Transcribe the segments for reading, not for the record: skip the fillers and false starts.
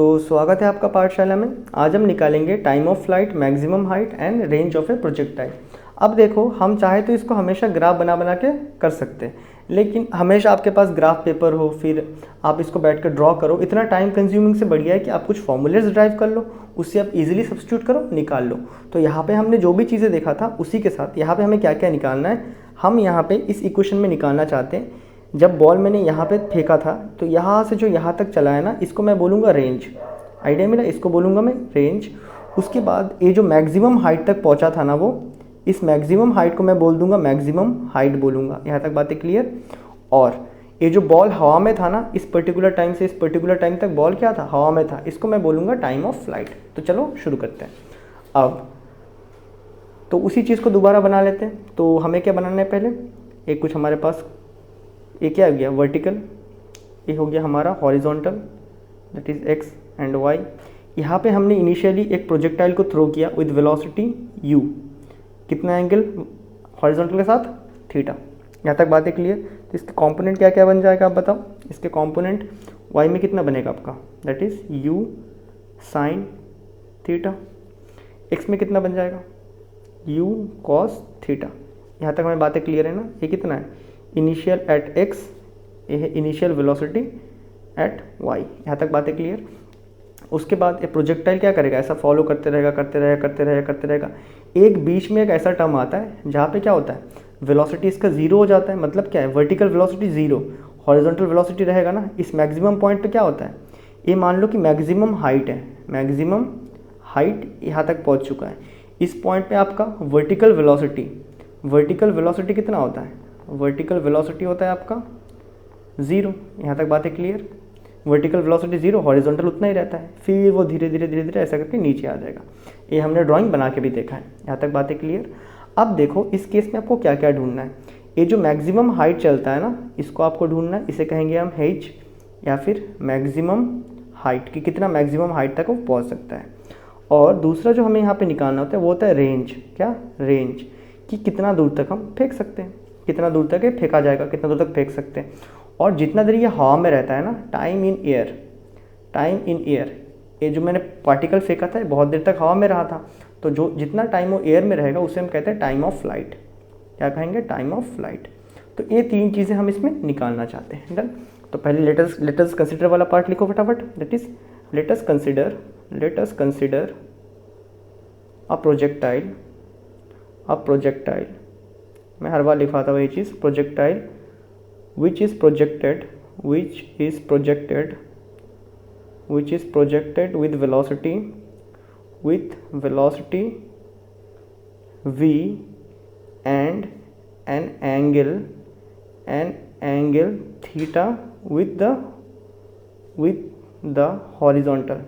तो स्वागत है आपका पाठशाला में। आज हम निकालेंगे time of flight, maximum height and range of A projectile. अब देखो, हम चाहे तो इसको हमेशा ग्राफ बना बना के कर सकते हैं, लेकिन हमेशा आपके पास ग्राफ पेपर हो, फिर आप इसको बैठ कर ड्रॉ करो, इतना टाइम कंज्यूमिंग से बढ़िया है कि आप कुछ फॉर्मूलेज ड्राइव कर लो, उससे आप इजीली सब्स्टिट्यूट करो, निकाल लो। तो यहाँ पे हमने जो भी चीज़ें देखा था उसी के साथ यहाँ पे हमें क्या क्या निकालना है, हम यहाँ पे इस इक्वेशन में निकालना चाहते हैं। जब बॉल मैंने यहाँ पे फेंका था तो यहाँ से जो यहाँ तक चला है ना, इसको मैं बोलूँगा रेंज। आइडिया मिला, इसको बोलूँगा मैं रेंज। उसके बाद ये जो मैक्सिमम हाइट तक पहुँचा था ना, वो इस मैक्सिमम हाइट को मैं बोल दूँगा मैक्सिमम हाइट बोलूँगा। यहाँ तक बातें क्लियर। और ये जो बॉल हवा में था ना, इस पर्टिकुलर टाइम से इस पर्टिकुलर टाइम तक बॉल क्या था, हवा में था, इसको मैं बोलूँगा टाइम ऑफ फ्लाइट। तो चलो शुरू करते हैं। अब तो उसी चीज़ को दोबारा बना लेते हैं। तो हमें क्या बनाना है, पहले एक कुछ हमारे पास ये क्या हो गया, वर्टिकल, ये हो गया हमारा horizontal, that is X and Y. यहाँ पे हमने इनिशियली एक प्रोजेक्टाइल को थ्रो किया विद वेलोसिटी u, कितना एंगल हॉरिजॉन्टल के साथ, थीटा। यहाँ तक बातें क्लियर। तो इसके कंपोनेंट क्या क्या बन जाएगा आप बताओ। इसके कंपोनेंट y में कितना बनेगा आपका, that is u sine theta. x में कितना बन जाएगा, u कॉस थीटा। यहाँ तक हमें बातें क्लियर है ना। ये कितना है, इनिशियल एट x, ये है इनिशियल वेलोसिटी एट y। यहाँ तक बातें क्लियर। उसके बाद ये प्रोजेक्टाइल क्या करेगा, ऐसा फॉलो करते रहेगा करते रहेगा करते रहेगा करते रहेगा। एक बीच में एक ऐसा टर्म आता है जहाँ पे क्या होता है, वेलोसिटी इसका ज़ीरो हो जाता है। मतलब क्या है, vertical velocity zero, horizontal velocity रहेगा ना। इस मैक्सिमम पॉइंट पे क्या होता है, ये मान लो कि मैक्सिमम हाइट है, मैक्सिमम हाइट यहाँ तक पहुँच चुका है। इस पॉइंट पे आपका वर्टिकल वेलोसिटी कितना होता है, वर्टिकल वेलोसिटी होता है आपका ज़ीरो। यहाँ तक बातें clear. Vertical velocity zero, horizontal उतना ही रहता है, फिर वो धीरे धीरे धीरे धीरे ऐसा करके नीचे आ जाएगा। ये हमने ड्राइंग बना के भी देखा है। यहाँ तक बातें क्लियर। अब देखो इस केस में आपको क्या क्या ढूंढना है। ये जो मैक्सिमम हाइट चलता है ना, इसको आपको ढूंढना है। इसे कहेंगे हम h, या फिर मैक्सिमम हाइट, कि कितना मैक्सिमम हाइट तक वो पहुँच सकता है। और दूसरा जो हमें यहाँ पर निकालना होता है वो होता है रेंज। क्या, रेंज, कि कितना दूर तक हम फेंक सकते हैं, कितना दूर तक ये फेंका जाएगा, कितना दूर तक फेंक सकते हैं। और जितना देर ये हवा में रहता है ना, टाइम इन एयर, ये जो मैंने पार्टिकल फेंका था बहुत देर तक हवा में रहा था, तो जो जितना टाइम वो एयर में रहेगा उसे हम कहते हैं टाइम ऑफ फ्लाइट। क्या कहेंगे, टाइम ऑफ फ्लाइट। तो ये तीन चीज़ें हम इसमें निकालना चाहते हैं। डन। तो पहले लेटस कंसिडर वाला पार्ट लिखो फटाफट। That is latus consider a projectile. मैं हर बार लिखवाता हूँ ये चीज़, projectile which is projected with velocity v and an angle theta with the horizontal,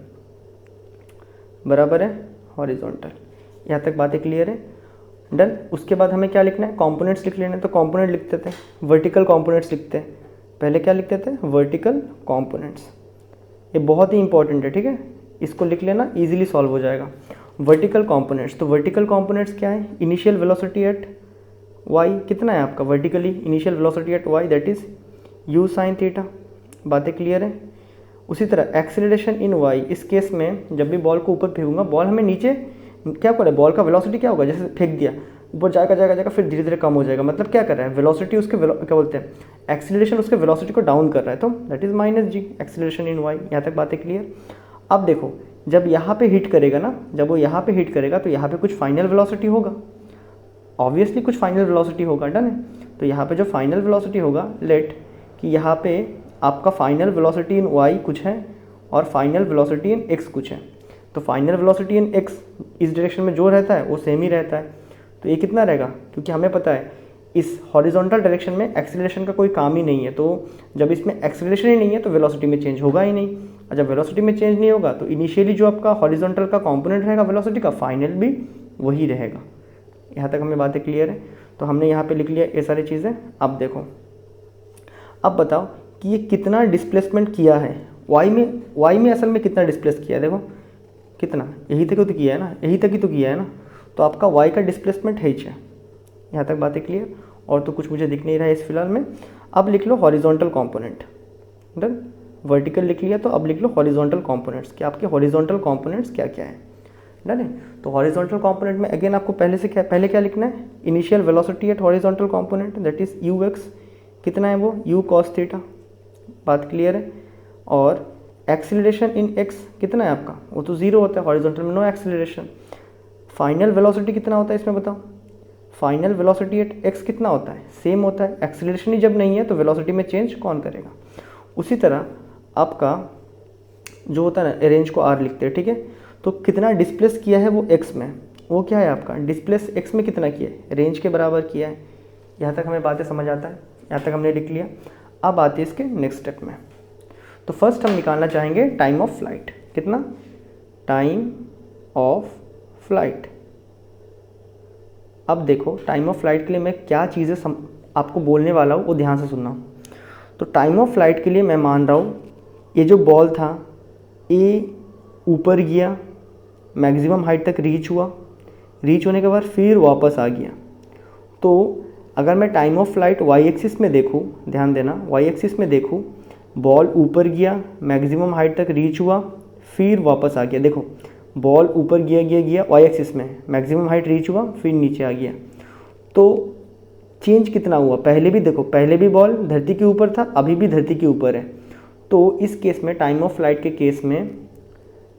बराबर है हॉरिजॉन्टल। यहाँ तक बातें क्लियर है। डन। उसके बाद हमें क्या लिखना है, कंपोनेंट्स लिख लेना है। तो कंपोनेंट लिखते थे, वर्टिकल कंपोनेंट्स लिखते हैं। पहले क्या लिखते थे, वर्टिकल कंपोनेंट्स। ये बहुत ही इंपॉर्टेंट है, ठीक है, इसको लिख लेना, इजीली सॉल्व हो जाएगा। वर्टिकल कंपोनेंट्स, तो वर्टिकल कंपोनेंट्स क्या है, इनिशियल वेलोसिटी एट वाई, कितना है आपका vertically initial velocity at Y, that is U sine theta. बातें क्लियर है। उसी तरह एक्सेलरेशन इन वाई, इस केस में जब भी बॉल को ऊपर फेंकूंगा, बॉल हमें नीचे क्या करे, बॉल का वेलोसिटी क्या होगा, जैसे फेंक दिया ऊपर जाएगा, फिर धीरे धीरे कम हो जाएगा। मतलब क्या कर रहा है, वेलोसिटी उसके क्या बोलते हैं, एक्सीलरेशन उसके वेलोसिटी को डाउन कर रहा है, तो that is minus G, acceleration in Y. यहाँ तक बातें क्लियर। अब देखो, जब यहाँ पे हिट करेगा ना, जब वो यहाँ पे हिट करेगा तो यहाँ पे कुछ फाइनल वेलोसिटी होगा, ऑब्वियसली कुछ फाइनल वेलोसिटी होगा। डन है। तो यहाँ पे जो फाइनल वेलोसिटी होगा, लेट कि यहाँ पे आपका फाइनल वेलोसिटी इन वाई कुछ है और फाइनल वेलोसिटी इन एक्स कुछ है। तो फाइनल वेलोसिटी इन एक्स इस डायरेक्शन में जो रहता है वो सेम ही रहता है। तो ये कितना रहेगा, क्योंकि हमें पता है इस हॉरिजॉन्टल डायरेक्शन में एक्सीलरेशन का कोई काम ही नहीं है। तो जब इसमें एक्सीलरेशन ही नहीं है तो वेलोसिटी में चेंज होगा ही नहीं, और जब वेलोसिटी में चेंज नहीं होगा तो इनिशियली जो आपका हॉरिजॉन्टल का कंपोनेंट रहेगा वेलोसिटी का, फाइनल भी वही रहेगा। यहाँ तक हमें बातें क्लियर है। तो हमने यहाँ पे लिख लिया ये सारी चीज़ें। अब देखो, अब बताओ कि ये कितना डिस्प्लेसमेंट किया है वाई में असल में कितना डिस्प्लेस किया है। देखो कितना, यही तक तो किया है ना, यही तक ही तो किया है ना। तो आपका y का डिस्प्लेसमेंट h है। यहाँ तक बातें क्लियर। और तो कुछ मुझे दिख नहीं रहा है इस फिलहाल में। अब लिख लो हॉरिजॉन्टल कंपोनेंट। डन। वर्टिकल लिख लिया, तो अब लिख लो हॉरिजॉन्टल कंपोनेंट्स, कि आपके हॉरिजॉन्टल कंपोनेंट्स क्या क्या है। डन है। तो हॉरिजॉन्टल कंपोनेंट में अगेन आपको पहले क्या लिखना है, initial velocity eight horizontal component that is you x, कितना है वो यू कॉस थीटा, बात क्लियर है। और एक्सीलरेशन इन एक्स कितना है आपका, वो तो जीरो होता है हॉरिजॉन्टल में, नो एक्सीलरेशन। फाइनल वेलोसिटी कितना होता है इसमें बताओ, फाइनल वेलोसिटी एट एक्स कितना होता है, सेम होता है। एक्सीलरेशन ही जब नहीं है तो वेलोसिटी में चेंज कौन करेगा। उसी तरह आपका जो होता है ना, रेंज को आर लिखते हैं, ठीक है। तो कितना डिस्प्लेस किया है वो एक्स में, वो क्या है आपका डिस्प्लेस एक्स में कितना किया है, रेंज के बराबर किया है। यहाँ तक हमें बातें समझ आता है, यहाँ तक हमने लिख लिया। अब आती है इसके नेक्स्ट स्टेप में। तो फर्स्ट हम निकालना चाहेंगे टाइम ऑफ फ्लाइट, कितना, टाइम ऑफ फ्लाइट। अब देखो टाइम ऑफ फ्लाइट के लिए मैं क्या चीज़ें आपको बोलने वाला हूँ वो ध्यान से सुनना। तो टाइम ऑफ फ्लाइट के लिए मैं मान रहा हूँ ये जो बॉल था ये ऊपर गया, मैक्सिमम हाइट तक रीच हुआ, रीच होने के बाद फिर वापस आ गया। तो अगर मैं time of flight Y axis में देखूँ, ध्यान देना, वाई एक्सिस में देखूँ, बॉल ऊपर गया, मैक्सिमम हाइट तक रीच हुआ, फिर वापस आ गया। देखो बॉल ऊपर गया वाई एक्सिस में, मैक्सिमम हाइट रीच हुआ, फिर नीचे आ गया। तो चेंज कितना हुआ, पहले भी देखो, पहले भी बॉल धरती के ऊपर था, अभी भी धरती के ऊपर है। तो इस केस में टाइम ऑफ फ्लाइट के केस में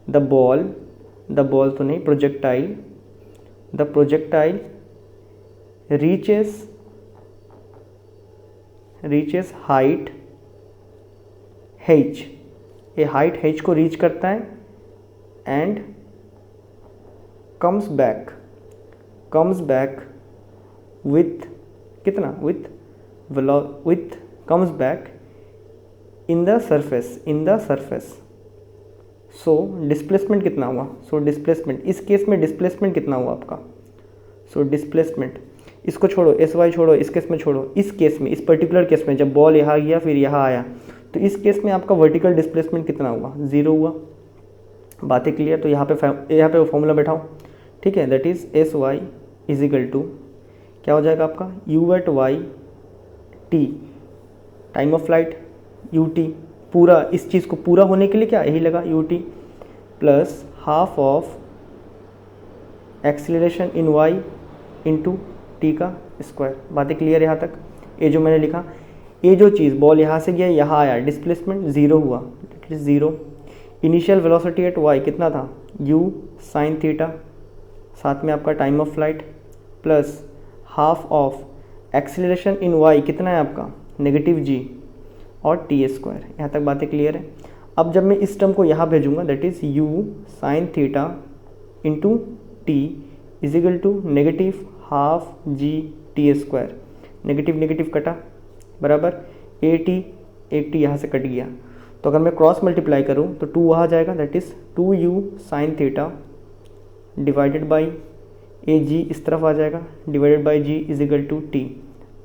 द बॉल तो नहीं, projectile, the projectile reaches height h, ये हाइट h को रीच करता है एंड कम्स बैक विथ कितना, with comes back in the surface. So displacement कितना हुआ, सो डिस्प्लेसमेंट इस केस में डिस्प्लेसमेंट कितना हुआ आपका, सो डिस्प्लेसमेंट, इसको छोड़ो, एस वाई छोड़ो, इस केस में छोड़ो, इस केस में, इस पर्टिकुलर केस में जब बॉल यहाँ गया फिर यहाँ आया, तो इस केस में आपका वर्टिकल डिस्प्लेसमेंट कितना हुआ, ज़ीरो हुआ। बातें क्लियर। तो यहाँ पे वो फॉर्मूला बैठाओ, ठीक है, that is S Y is equal to क्या हो जाएगा आपका, U at Y T, time of flight U T, पूरा इस चीज़ को पूरा होने के लिए क्या यही लगा U T, plus half of acceleration in Y into T का स्क्वायर। बातें क्लियर यहाँ तक। ये जो मैंने लिखा, ये जो चीज़ बॉल यहाँ से गया यहाँ आया, डिस्प्लेसमेंट ज़ीरो हुआ, it is zero. Initial velocity at Y कितना था, यू साइन थीटा, साथ में आपका time of flight, plus half of acceleration in Y कितना है आपका नेगेटिव जी और टी स्क्वायर। यहाँ तक बातें क्लियर है। अब जब मैं इस टर्म को यहाँ भेजूँगा that is U sine theta into T is equal to negative half G T square, negative negative कटा, बराबर ए टी यहाँ से कट गया। तो अगर मैं क्रॉस मल्टीप्लाई करूँ तो 2 वहाँ जाएगा, that is 2u sine theta divided by a g इस तरफ आ जाएगा, divided by g is equal to t.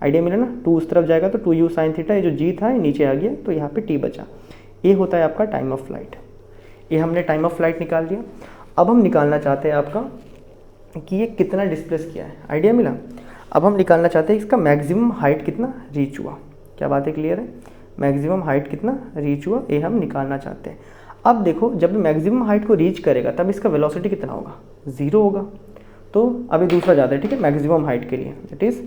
Idea मिला ना, 2 उस तरफ जाएगा तो 2u साइन थीटा, ये जो जी था ये नीचे आ गया, तो यहाँ पे t बचा। ये होता है आपका टाइम ऑफ फ्लाइट। ये हमने टाइम ऑफ फ्लाइट निकाल दिया। अब हम निकालना चाहते हैं आपका कि ये कितना डिस्प्लेस किया है, आइडिया मिला। अब हम निकालना चाहते हैं इसका मैक्सिमम हाइट कितना रीच हुआ। क्या बात है क्लियर है, मैक्सिमम हाइट कितना रीच हुआ ये हम निकालना चाहते हैं। अब देखो जब मैक्सिमम हाइट को रीच करेगा तब इसका वेलोसिटी कितना होगा, ज़ीरो होगा। तो अभी दूसरा जाता है, ठीक है, मैक्सिमम हाइट के लिए, दैट इज़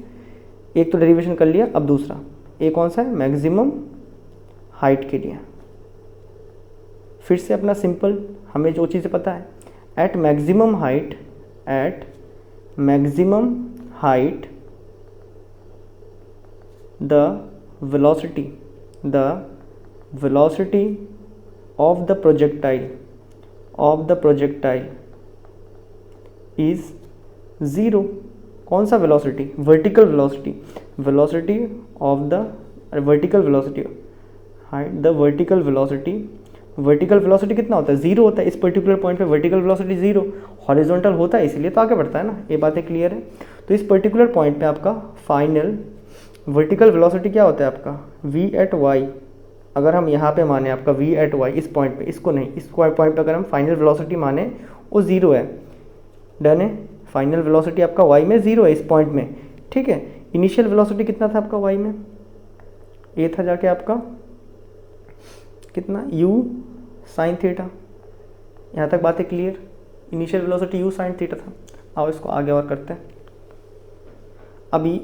एक तो डेरिवेशन कर लिया, अब दूसरा ये कौन सा है, मैक्सिमम हाइट के लिए। फिर से अपना सिंपल, हमें जो चीज़ें पता है, at maximum height the velocity of the projectile is zero. कौन सा velocity, vertical velocity, velocity of the vertical velocity, height the vertical velocity कितना होता है, ज़ीरो होता है। इस पर्टिकुलर पॉइंट पे वर्टिकल वेलोसिटी ज़ीरो, हॉरिजॉन्टल होता है इसलिए तो आगे बढ़ता है ना, ये बातें क्लियर है। तो इस पर्टिकुलर पॉइंट पे आपका फाइनल वर्टिकल वेलोसिटी क्या होता है आपका, v एट y। अगर हम यहाँ पे माने आपका v एट y इस पॉइंट पे, इसको नहीं, इस पॉइंट पे अगर हम फाइनल वेलोसिटी माने वो ज़ीरो है, डन है। फाइनल वेलोसिटी आपका y में ज़ीरो है इस पॉइंट में, ठीक है। इनिशियल वेलोसिटी कितना था आपका y में, ये था जाके आपका कितना u साइन थीटा। यहाँ तक बातें clear. Initial velocity u sine theta था। आओ इसको आगे और करते हैं। अभी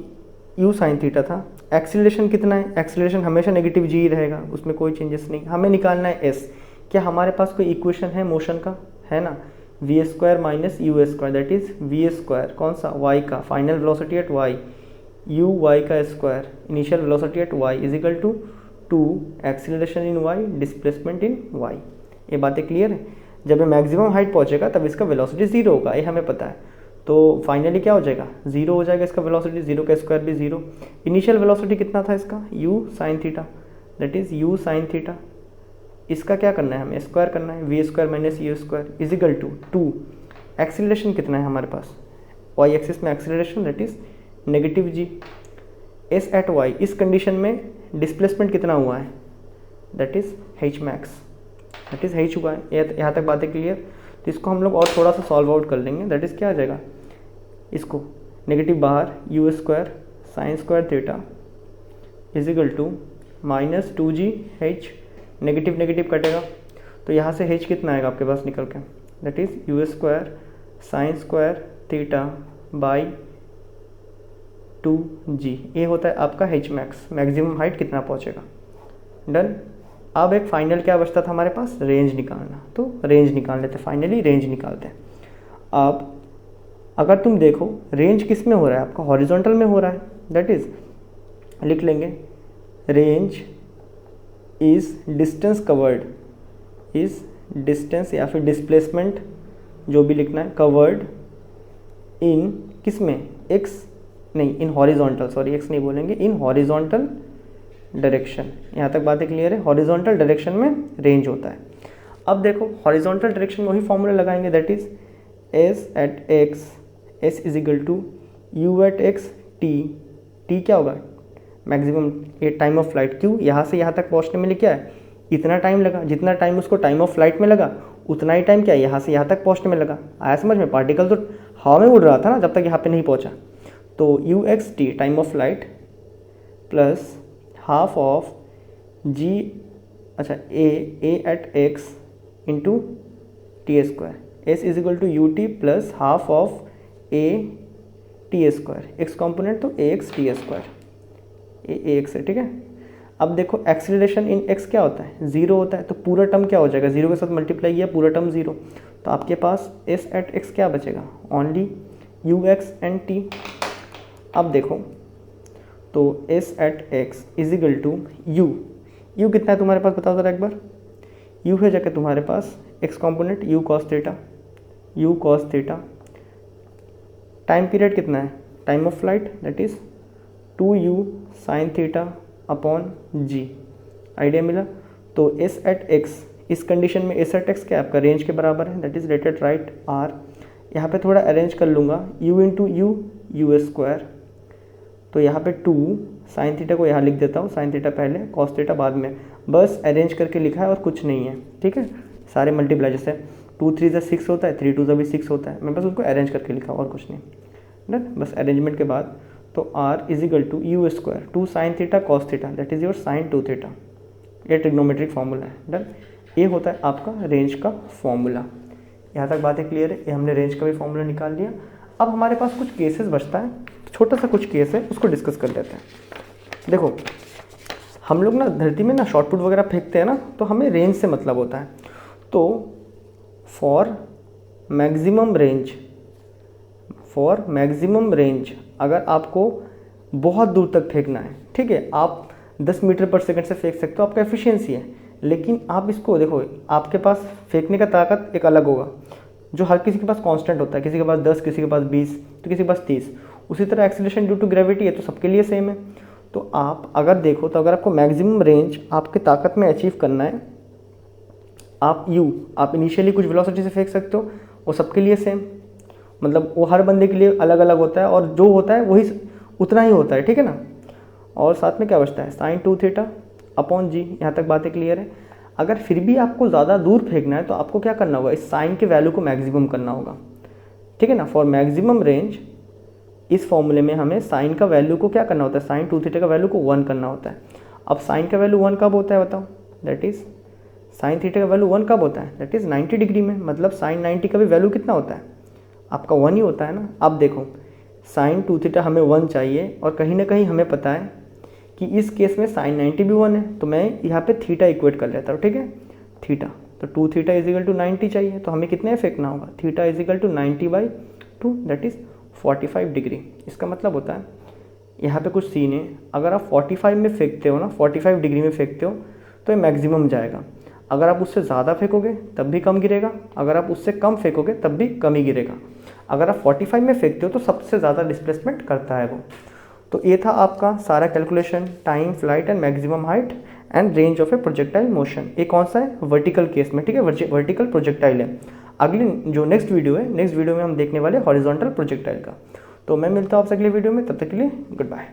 u साइन थीटा था, एक्सीलरेशन कितना है, एक्सीलरेशन हमेशा नेगेटिव जी ही रहेगा, उसमें कोई चेंजेस नहीं। हमें निकालना है s। क्या हमारे पास कोई इक्वेशन है मोशन का, है ना, V square minus you square that is V square कौन सा, y का, final velocity at y, u y का square, initial velocity at y is equal to 2 acceleration in y displacement in y। ये बातें clear है। जब ये maximum height पहुंचेगा तब इसका वेलोसिटी जीरो होगा, ये हमें पता है। तो फाइनली क्या हो जाएगा, जीरो हो जाएगा इसका वेलोसिटी, जीरो का स्क्वायर भी जीरो। इनिशियल वेलोसिटी कितना था इसका, u sine theta that is u sine theta. इसका क्या करना है, हमें स्क्वायर करना है, v square minus you square is equal to 2। Acceleration कितना है हमारे पास, वाई एक्सिस में acceleration that is negative g, s at y. इस कंडीशन में डिस्प्लेसमेंट कितना हुआ है, that is h max, that is h हुआ है। यहाँ तक बातें क्लियर। तो इसको हम लोग और थोड़ा सा सॉल्व आउट कर लेंगे, दैट इज क्या आ जाएगा, इसको नेगेटिव बाहर u square sine square theta is equal to minus 2g h, negative negative कटेगा तो यहाँ से h कितना आएगा आपके पास निकल के, that is you square sine square theta by 2g। ये होता है आपका h मैक्स, मैक्सिमम हाइट कितना पहुँचेगा। डन। अब एक फाइनल क्या बचता था हमारे पास, रेंज निकालना। तो रेंज निकाल लेते, फाइनली रेंज निकालते हैं। अब अगर तुम देखो रेंज किस में हो रहा है आपका, हॉरिजॉन्टल में हो रहा है, दैट इज लिख लेंगे range is distance covered, is distance या फिर डिस्प्लेसमेंट जो भी लिखना है, कवर्ड इन किस में, एक्स नहीं, इन हॉरिजॉन्टल, सॉरी एक्स नहीं बोलेंगे, इन हॉरिजॉन्टल डायरेक्शन। यहाँ तक बातें क्लियर है। हॉरिजॉन्टल डायरेक्शन में रेंज होता है। अब देखो हॉरिजॉन्टल डायरेक्शन में वही फॉर्मूला लगाएंगे, that is s at x, s is equal to u at x t, t क्या होगा, मैक्सिमम ये टाइम ऑफ फ्लाइट। क्यों, यहाँ से यहाँ तक पहुँचने में क्या है, इतना टाइम लगा, जितना टाइम उसको टाइम ऑफ फ्लाइट में लगा उतना ही टाइम क्या है यहाँ से यहाँ तक पहुँचने में लगा। आया समझ में, पार्टिकल तो हवा में उड़ रहा था ना जब तक यहाँ पे नहीं पहुँचा। तो u x t time of flight plus half of g, अच्छा a at x into t square, s is equal to u T plus half of a t square, x component तो a x t square, a x है, ठीक है। अब देखो acceleration इन x क्या होता है, जीरो होता है, तो पूरा टर्म क्या हो जाएगा, जीरो के साथ मल्टीप्लाई किया पूरा टर्म जीरो, तो आपके पास एस एट एक्स क्या बचेगा, only u x and t. अब देखो तो s at x is equal to u कितना है तुम्हारे पास बताओ ज़रा एक बार, यू है जाके तुम्हारे पास x component u cos theta, time period कितना है, time of flight that is 2u sine theta upon g. Idea मिला। तो एस एट एक्स, इस कंडीशन में एस एट एक्स क्या आपका रेंज के बराबर है, दैट इज लेटेड राइट आर। यहाँ पे थोड़ा अरेंज कर लूँगा, u इंटू यू स्क्वायर, तो यहाँ पे 2 साइन थीटा को यहाँ लिख देता हूँ, साइन थीटा पहले कॉस थीटा बाद में, बस अरेंज करके लिखा है और कुछ नहीं है, ठीक है। सारे मल्टीप्लाई जैसे 2 3 से 6 होता है, 3 2 से भी 6 होता है, मैं बस उसको अरेंज करके लिखा और कुछ नहीं। डन, बस अरेंजमेंट के बाद तो r is equal to u square 2 sine theta cos theta that is your sine 2 theta. ये ट्रिग्नोमेट्रिक फार्मूला है। डन, ये होता है आपका रेंज का फॉर्मूला। यहाँ तक बातें क्लियर है, ये हमने रेंज का भी फॉर्मूला निकाल लिया। अब हमारे पास कुछ केसेस बचता है, छोटा सा कुछ केस है, उसको डिस्कस कर लेते हैं। देखो हम लोग ना धरती में ना शॉर्टपुट वगैरह फेंकते हैं ना, तो हमें रेंज से मतलब होता है। तो फॉर मैक्सिमम रेंज अगर आपको बहुत दूर तक फेंकना है, ठीक है, आप 10 मीटर पर सेकंड से फेंक सकते हो, आपका एफिशिएंसी है। लेकिन आप इसको देखो, आपके पास फेंकने का ताकत एक अलग होगा, जो हर किसी के पास कांस्टेंट होता है, किसी के पास 10, किसी के पास 20, तो किसी के पास 30। उसी तरह एक्सीलरेशन ड्यू टू ग्रेविटी है, तो सबके लिए सेम है। तो आप अगर देखो, तो अगर आपको मैक्सिमम रेंज आपके ताकत में अचीव करना है, आप इनिशियली कुछ वेलोसिटी से फेंक सकते हो, वो सबके लिए सेम, मतलब वो हर बंदे के लिए अलग अलग होता है, और जो होता है वही उतना ही होता है, ठीक है ना। और साथ में क्या बचता है, साइन 2 थीटा अपॉन जी। यहाँ तक बातें क्लियर है। अगर फिर भी आपको ज़्यादा दूर फेंकना है तो आपको क्या करना होगा, इस साइन के वैल्यू को मैक्सिमम करना होगा, ठीक है ना। फॉर मैक्सिमम रेंज इस फॉर्मूले में हमें साइन का वैल्यू को क्या करना होता है, साइन 2 थीटा का वैल्यू को 1 करना होता है। अब साइन का वैल्यू 1 कब होता है बताओ, दैट इज़ साइन थीटा का वैल्यू 1 कब होता है, दैट इज़ 90 डिग्री में, मतलब साइन 90 का भी वैल्यू कितना होता है आपका 1 ही होता है ना। अब देखो साइन 2 थीटा हमें 1 चाहिए और कहीं ना कहीं हमें पता है कि इस केस में साइन 90 भी 1 है, तो मैं यहाँ पे थीटा इक्वेट कर लेता हूँ, ठीक है, थीटा, तो 2 थीटा इजिकल टू 90 चाहिए, तो हमें कितने फेंकना होगा, theta is equal to 90/2 that is 45 degree. इसका मतलब होता है यहाँ पे कुछ सीन है, अगर आप 45 में फेंकते हो ना, 45 डिग्री में फेंकते हो तो ये मैक्सिमम जाएगा, अगर आप उससे ज़्यादा फेंकोगे तब भी कम गिरेगा, अगर आप उससे कम फेंकोगे तब भी कम ही गिरेगा। अगर आप 45 में फेंकते हो तो सबसे ज़्यादा डिस्प्लेसमेंट करता है वो। तो ये था आपका सारा calculation, time, flight and maximum height and range of A projectile motion. ये कौन सा है, वर्टिकल केस में, ठीक है, वर्टिकल प्रोजेक्टाइल है। अगली जो नेक्स्ट वीडियो है, नेक्स्ट वीडियो में हम देखने वाले हॉरिजॉन्टल प्रोजेक्टाइल का। तो मैं मिलता हूँ आपसे अगले वीडियो में, तब तक के लिए गुड बाय।